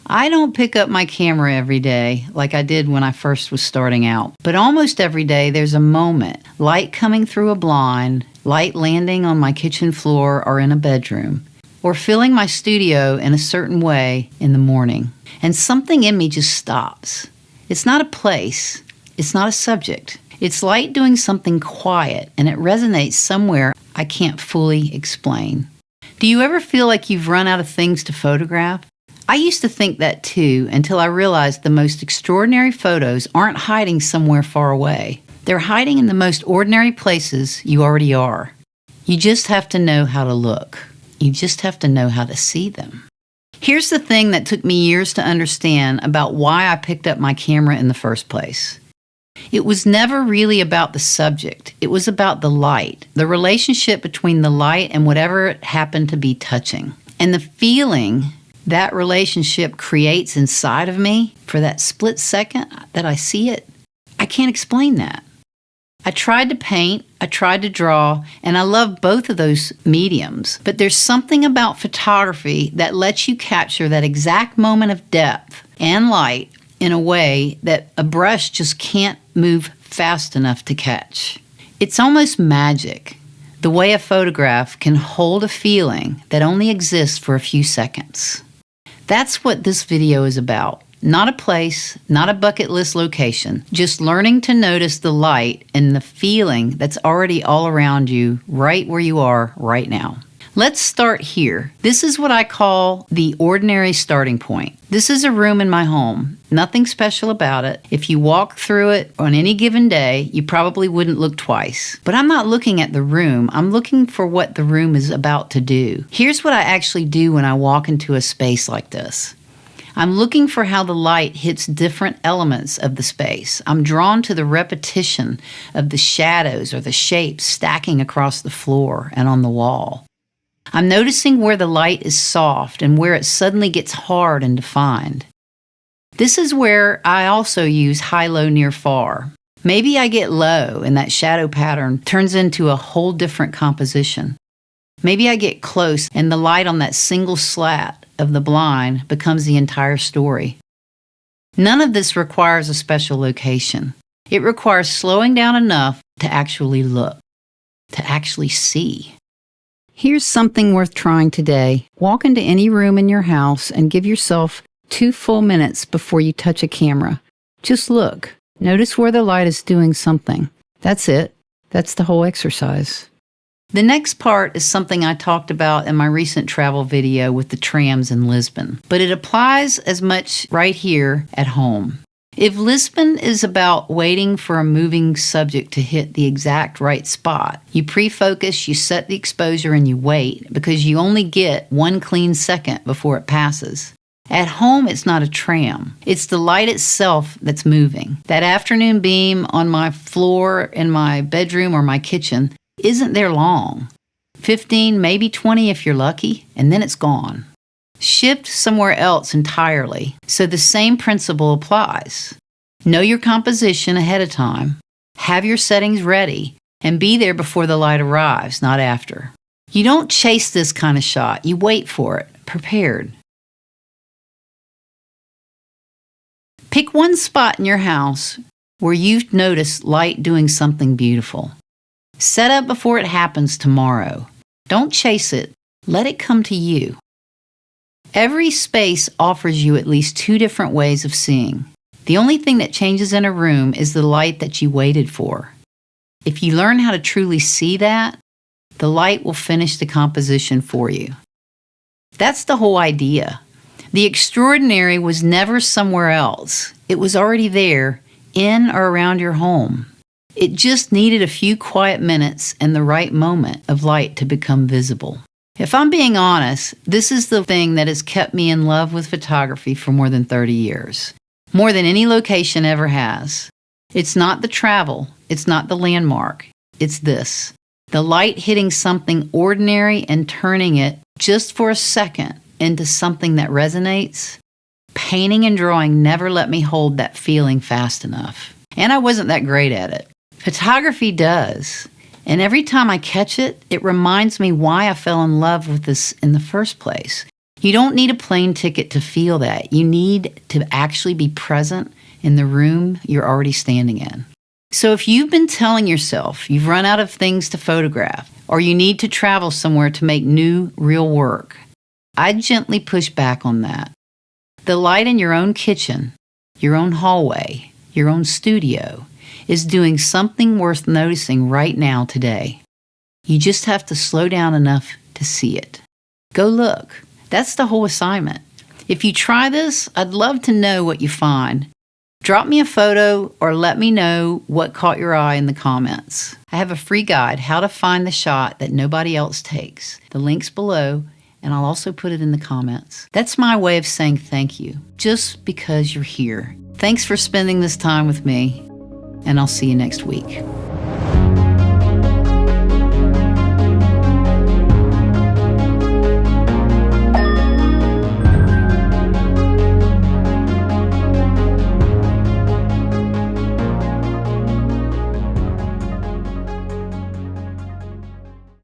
I don't pick up my camera every day like I did when I first was starting out, but almost every day there's a moment, light coming through a blind, light landing on my kitchen floor or in a bedroom, or filling my studio in a certain way in the morning, and something in me just stops. It's not a place, it's not a subject. It's light doing something quiet, and it resonates somewhere I can't fully explain. Do you ever feel like you've run out of things to photograph? I used to think that too, until I realized the most extraordinary photos aren't hiding somewhere far away. They're hiding in the most ordinary places you already are. You just have to know how to look. You just have to know how to see them. Here's the thing that took me years to understand about why I picked up my camera in the first place. It was never really about the subject. It was about the light, the relationship between the light and whatever it happened to be touching. And the feeling that relationship creates inside of me for that split second that I see it, I can't explain that. I tried to paint, I tried to draw, and I love both of those mediums. But there's something about photography that lets you capture that exact moment of depth and light in a way that a brush just can't move fast enough to catch. It's almost magic, the way a photograph can hold a feeling that only exists for a few seconds. That's what this video is about. Not a place, not a bucket list location, just learning to notice the light and the feeling that's already all around you, right where you are right now. Let's start here. This is what I call the ordinary starting point. This is a room in my home. Nothing special about it. If you walk through it on any given day, you probably wouldn't look twice. But I'm not looking at the room. I'm looking for what the room is about to do. Here's what I actually do when I walk into a space like this. I'm looking for how the light hits different elements of the space. I'm drawn to the repetition of the shadows or the shapes stacking across the floor and on the wall. I'm noticing where the light is soft and where it suddenly gets hard and defined. This is where I also use high, low, near, far. Maybe I get low and that shadow pattern turns into a whole different composition. Maybe I get close and the light on that single slat of the blind becomes the entire story. None of this requires a special location. It requires slowing down enough to actually look, to actually see. Here's something worth trying today. Walk into any room in your house and give yourself 2 full minutes before you touch a camera. Just look. Notice where the light is doing something. That's it. That's the whole exercise. The next part is something I talked about in my recent travel video with the trams in Lisbon, but it applies as much right here at home. If Lisbon is about waiting for a moving subject to hit the exact right spot, you pre-focus, you set the exposure, and you wait because you only get 1 clean second before it passes. At home, it's not a tram. It's the light itself that's moving. That afternoon beam on my floor in my bedroom or my kitchen isn't there long. 15, maybe 20 if you're lucky, and then it's gone. Shift somewhere else entirely, so the same principle applies. Know your composition ahead of time, have your settings ready, and be there before the light arrives, not after. You don't chase this kind of shot, you wait for it, prepared. Pick one spot in your house where you've noticed light doing something beautiful. Set up before it happens tomorrow. Don't chase it, let it come to you. Every space offers you at least 2 different ways of seeing. The only thing that changes in a room is the light that you waited for. If you learn how to truly see that, the light will finish the composition for you. That's the whole idea. The extraordinary was never somewhere else. It was already there, in or around your home. It just needed a few quiet minutes and the right moment of light to become visible. If I'm being honest, this is the thing that has kept me in love with photography for more than 30 years. More than any location ever has. It's not the travel, it's not the landmark, it's this. The light hitting something ordinary and turning it, just for a second, into something that resonates. Painting and drawing never let me hold that feeling fast enough. And I wasn't that great at it. Photography does. And every time I catch it, it reminds me why I fell in love with this in the first place. You don't need a plane ticket to feel that. You need to actually be present in the room you're already standing in. So if you've been telling yourself you've run out of things to photograph, or you need to travel somewhere to make new, real work, I'd gently push back on that. The light in your own kitchen, your own hallway, your own studio is doing something worth noticing right now today. You just have to slow down enough to see it. Go look. That's the whole assignment. If you try this, I'd love to know what you find. Drop me a photo or let me know what caught your eye in the comments. I have a free guide, How to Find the Shot That Nobody Else Takes. The link's below, and I'll also put it in the comments. That's my way of saying thank you, just because you're here. Thanks for spending this time with me, and I'll see you next week.